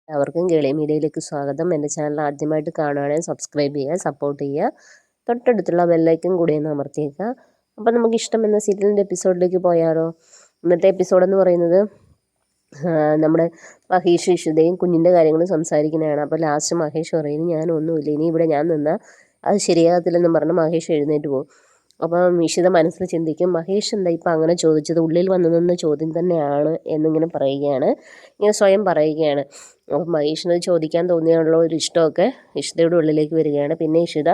എല്ലാവർക്കും കേളി മീഡിയയിലേക്ക് സ്വാഗതം. എൻ്റെ ചാനൽ ആദ്യമായിട്ട് കാണുകയാണെങ്കിൽ സബ്സ്ക്രൈബ് ചെയ്യുക, സപ്പോർട്ട് ചെയ്യുക, തൊട്ടടുത്തുള്ള ബെല്ലൈക്കൻ കൂടി ഒന്ന് അമർത്തിയേക്കുക. അപ്പോൾ നമുക്ക് ഇഷ്ടം എന്ന സീരിയലിൻ്റെ എപ്പിസോഡിലേക്ക് പോയാലോ? ഇന്നത്തെ എപ്പിസോഡെന്ന് പറയുന്നത് നമ്മുടെ മഹേഷ് ഇഷിതയും കുഞ്ഞിൻ്റെ കാര്യങ്ങൾ സംസാരിക്കുന്നതാണ്. അപ്പോൾ ലാസ്റ്റ് മഹേഷ് പറയുന്നു, ഞാനൊന്നുമില്ല, ഇനി ഇവിടെ ഞാൻ നിന്നാൽ അത് ശരിയാകത്തില്ലെന്നും പറഞ്ഞ് മഹേഷ് എഴുന്നേറ്റ് പോകും. അപ്പം ഇഷിത മനസ്സിൽ ചിന്തിക്കും, മഹേഷ് എന്താ ഇപ്പം അങ്ങനെ ചോദിച്ചത്, ഉള്ളിൽ വന്നു നിന്ന ചോദ്യം തന്നെയാണ് എന്നിങ്ങനെ പറയുകയാണ്, ഇങ്ങനെ സ്വയം പറയുകയാണ്. അപ്പം മഹേഷിനത് ചോദിക്കാൻ തോന്നിയുള്ള ഒരു ഇഷ്ടമൊക്കെ ഇഷിതയുടെ ഉള്ളിലേക്ക് വരികയാണ്. പിന്നെ ഇഷിത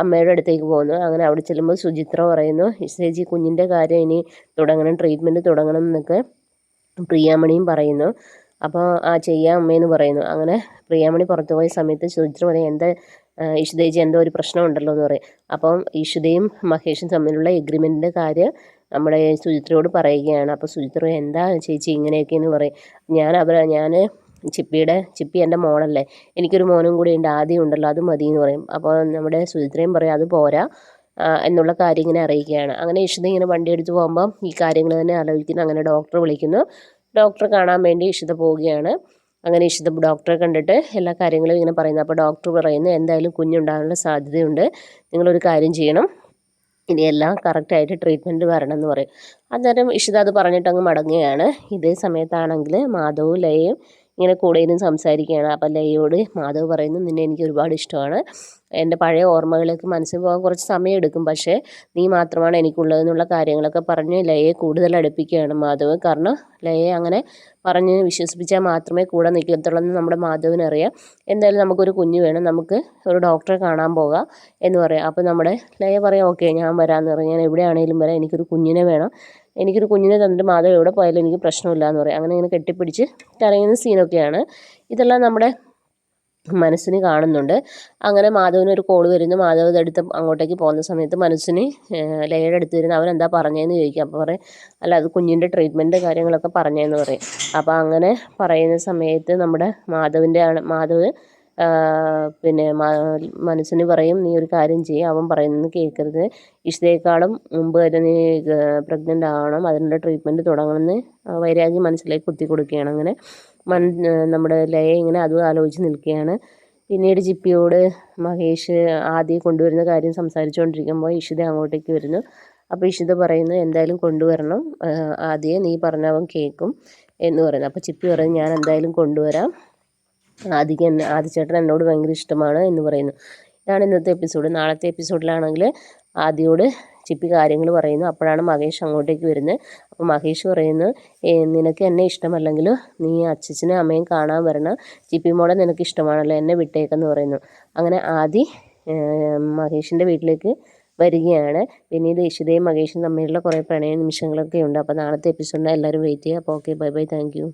അമ്മയുടെ അടുത്തേക്ക് പോകുന്നു. അങ്ങനെ അവിടെ ചെല്ലുമ്പോൾ സുചിത്ര പറയുന്നു, ചേച്ചി കുഞ്ഞിൻ്റെ കാര്യം ഇനി തുടങ്ങണം, ട്രീറ്റ്മെൻറ്റ് തുടങ്ങണം എന്നൊക്കെ പ്രിയാമണിയും പറയുന്നു. അപ്പോൾ ചെയ്യാം അമ്മയെന്ന് പറയുന്നു. അങ്ങനെ പ്രിയാമണി പുറത്തു പോയ സമയത്ത് സുചിത്ര പറയും, എന്താ ഇഷിതേച്ചി എന്തോ ഒരു പ്രശ്നമുണ്ടല്ലോ എന്ന് പറയും. അപ്പം ഇഷിതയും മഹേഷും തമ്മിലുള്ള എഗ്രിമെൻറ്റിൻ്റെ കാര്യം നമ്മുടെ സുചിത്രയോട് പറയുകയാണ്. അപ്പോൾ സുചിത്ര എന്താ ചേച്ചി ഇങ്ങനെയൊക്കെയെന്ന് പറയും. ഞാൻ ചിപ്പി എൻ്റെ മോളല്ലേ, എനിക്കൊരു മോനും കൂടി ഉണ്ട്, ആദ്യം ഉണ്ടല്ലോ, അത് മതി എന്ന് പറയും. അപ്പോൾ നമ്മുടെ സുചിത്രയും പറയും അത് പോരാ എന്നുള്ള കാര്യം ഇങ്ങനെ അറിയിക്കുകയാണ്. അങ്ങനെ ഇഷിത ഇങ്ങനെ വണ്ടി എടുത്ത് പോകുമ്പം ഈ കാര്യങ്ങൾ തന്നെ ആലോചിക്കുന്നു. അങ്ങനെ ഡോക്ടറെ വിളിക്കുന്നു. ഡോക്ടറെ കാണാൻ വേണ്ടി ഇഷിത പോവുകയാണ്. അങ്ങനെ ഇഷിത ഡോക്ടറെ കണ്ടിട്ട് എല്ലാ കാര്യങ്ങളും ഇങ്ങനെ പറയുന്നു. അപ്പോൾ ഡോക്ടർ പറയുന്നു, എന്തായാലും കുഞ്ഞുണ്ടാകാനുള്ള സാധ്യതയുണ്ട്, നിങ്ങളൊരു കാര്യം ചെയ്യണം, ഇനിയെല്ലാം കറക്റ്റായിട്ട് ട്രീറ്റ്മെൻറ്റ് വരണം എന്ന് പറയും. അന്നേരം ഇഷിത അത് പറഞ്ഞിട്ട് അങ്ങ് മടങ്ങുകയാണ്. ഇതേ സമയത്താണെങ്കിൽ മാധവും ലയയും ഇങ്ങനെ കൂടെ ഇരുന്ന് സംസാരിക്കുകയാണ്. അപ്പം ലയയോട് മാധവ് പറയുന്നു, നിന്നെ എനിക്ക് ഒരുപാട് ഇഷ്ടമാണ്, എൻ്റെ പഴയ ഓർമ്മകളിലേക്ക് മനസ്സിൽ പോകാൻ കുറച്ച് സമയം എടുക്കും, പക്ഷേ നീ മാത്രമാണ് എനിക്കുള്ളതെന്നുള്ള കാര്യങ്ങളൊക്കെ പറഞ്ഞ് ലയയെ കൂടുതൽ അടുപ്പിക്കുകയാണ് മാധവ്. കാരണം ലയയെ അങ്ങനെ പറഞ്ഞ് വിശ്വസിപ്പിച്ചാൽ മാത്രമേ കൂടെ നിൽക്കത്തുള്ളൂ എന്ന് നമ്മുടെ മാധവിനറിയാം. എന്തായാലും നമുക്കൊരു കുഞ്ഞ് വേണം, നമുക്ക് ഒരു ഡോക്ടറെ കാണാൻ പോകാം എന്ന് പറയാം. അപ്പോൾ നമ്മുടെ ലയ പറയാം, ഓക്കെ ഞാൻ വരാമെന്ന് പറയും, ഞാൻ എവിടെയാണെങ്കിലും വരാം, എനിക്കൊരു കുഞ്ഞിനെ വേണം, എനിക്കൊരു കുഞ്ഞിനെ തന്നിട്ട് മാധവ് എവിടെ പോയാലും എനിക്ക് പ്രശ്നമില്ല എന്ന് പറയും. അങ്ങനെ ഇങ്ങനെ കെട്ടിപ്പിടിച്ച് കരയുന്ന സീനൊക്കെയാണ്. ഇതെല്ലാം നമ്മുടെ മനസ്സിന് കാണുന്നുണ്ട്. അങ്ങനെ മാധവിനൊരു കോൾ വരുന്നു. മാധവ് ഇതെടുത്ത് അങ്ങോട്ടേക്ക് പോകുന്ന സമയത്ത് മനസ്സിന് ലയയുടെ അടുത്ത് വരുന്നു. അവൻ എന്താ പറഞ്ഞതെന്ന് ചോദിക്കും. അപ്പോൾ പറയും, അല്ല അത് കുഞ്ഞിൻ്റെ ട്രീറ്റ്മെൻറ്റ് കാര്യങ്ങളൊക്കെ പറഞ്ഞതെന്ന് പറയും. അപ്പോൾ അങ്ങനെ പറയുന്ന സമയത്ത് നമ്മുടെ മാധവ് പിന്നെ മനസ്സിന് പറയും, നീ ഒരു കാര്യം ചെയ്യും, അവൻ പറയുന്നത് കേൾക്കരുത്, ഇഷ്ടയേക്കാളും മുമ്പ് തന്നെ നീ പ്രഗ്നൻ്റ് ആവണം, അതിനുള്ള ട്രീറ്റ്മെൻറ്റ് തുടങ്ങണമെന്ന് വൈരാഗ്യം മനസ്സിലേക്ക് കുത്തി കൊടുക്കുകയാണ്. അങ്ങനെ നമ്മുടെ ലയ ഇങ്ങനെ അതും ആലോചിച്ച് നിൽക്കുകയാണ്. പിന്നീട് ചിപ്പിയോട് മഹേഷ് ആദ്യം കൊണ്ടുവരുന്ന കാര്യം സംസാരിച്ചുകൊണ്ടിരിക്കുമ്പോൾ ഇഷിത അങ്ങോട്ടേക്ക് വരുന്നു. അപ്പോൾ ഇഷിത പറയുന്നു, എന്തായാലും കൊണ്ടുവരണം, ആദ്യം നീ പറഞ്ഞവൻ കേൾക്കും എന്ന് പറയുന്നു. അപ്പോൾ ചിപ്പി പറയുന്നു, ഞാൻ എന്തായാലും കൊണ്ടുവരാം, ആദിച്ചേട്ടൻ എന്നോട് ഭയങ്കര ഇഷ്ടമാണ് എന്ന് പറയുന്നു. ഇതാണ് ഇന്നത്തെ എപ്പിസോഡ്. നാളത്തെ എപ്പിസോഡിലാണെങ്കിൽ ആദിയോട് ചിപ്പി കാര്യങ്ങൾ പറയുന്നു. അപ്പോഴാണ് മഹേഷ് അങ്ങോട്ടേക്ക് വരുന്നത്. അപ്പോൾ മഹേഷ് പറയുന്നു, നിനക്ക് എന്നെ ഇഷ്ടമല്ലെങ്കിൽ നീ അച്ഛനും അമ്മയും കാണാൻ വരണം, ചിപ്പി മോളെ നിനക്ക് ഇഷ്ടമാണല്ലോ, എന്നെ വിട്ടേക്കെന്ന് പറയുന്നു. അങ്ങനെ ആദി മഹേഷിൻ്റെ വീട്ടിലേക്ക് വരികയാണ്. പിന്നീട് ഇഷിതയും മഹേഷും തമ്മിലുള്ള കുറേ പ്രണയ നിമിഷങ്ങളൊക്കെ ഉണ്ട്. അപ്പോൾ നാളത്തെ എപ്പിസോഡിന് എല്ലാവരും വെയിറ്റ് ചെയ്യുക. അപ്പോൾ okay, bye bye, thank you.